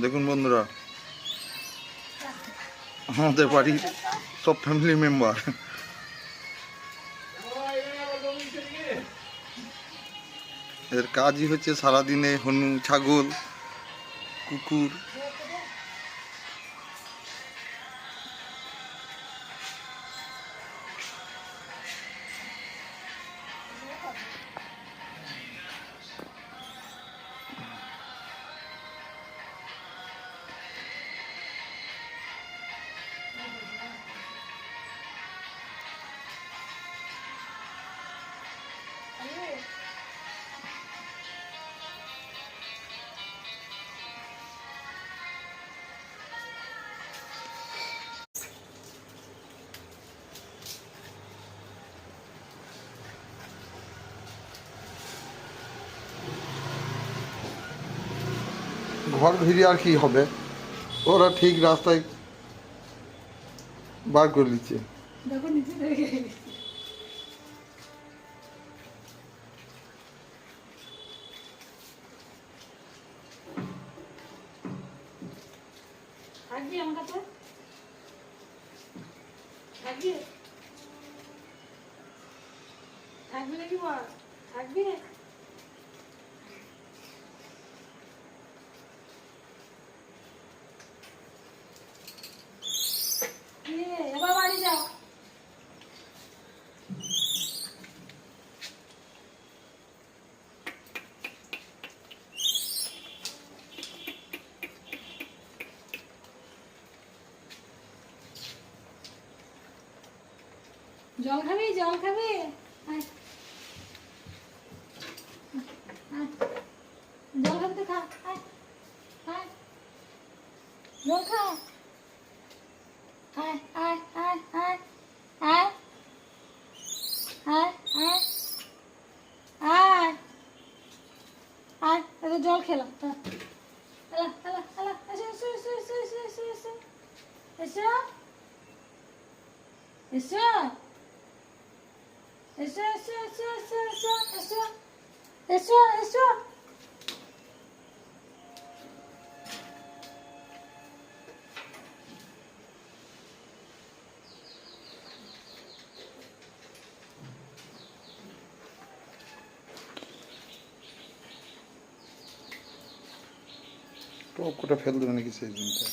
দেখুন বন্ধুরা, আমাদের বাড়ির সব ফ্যামিলি মেম্বার এদের কাজই হচ্ছে সারাদিনে হনু, ছাগল, কুকুর ঘর ভিড়ে আর কি হবে, ওরা ঠিক রাস্তায় বার করে দিচ্ছে। থাকবি নাকি বল? থাকবি? এবার বাড়ি যাও। জল খাবি? জল খাবি? জল খাবি তো খা। জল খা। আয় আয় আয় আয় আয় আয় আয় আয় আয়, এত জল খেলাম। এলা এলা এলা, এসো এসো এসো এসো এসো এসো এসো এসো এসো এসো এসো এসো এসো এসো এসো এসো। টপ করে ফেল দেবে নাকি সেই দিনটা?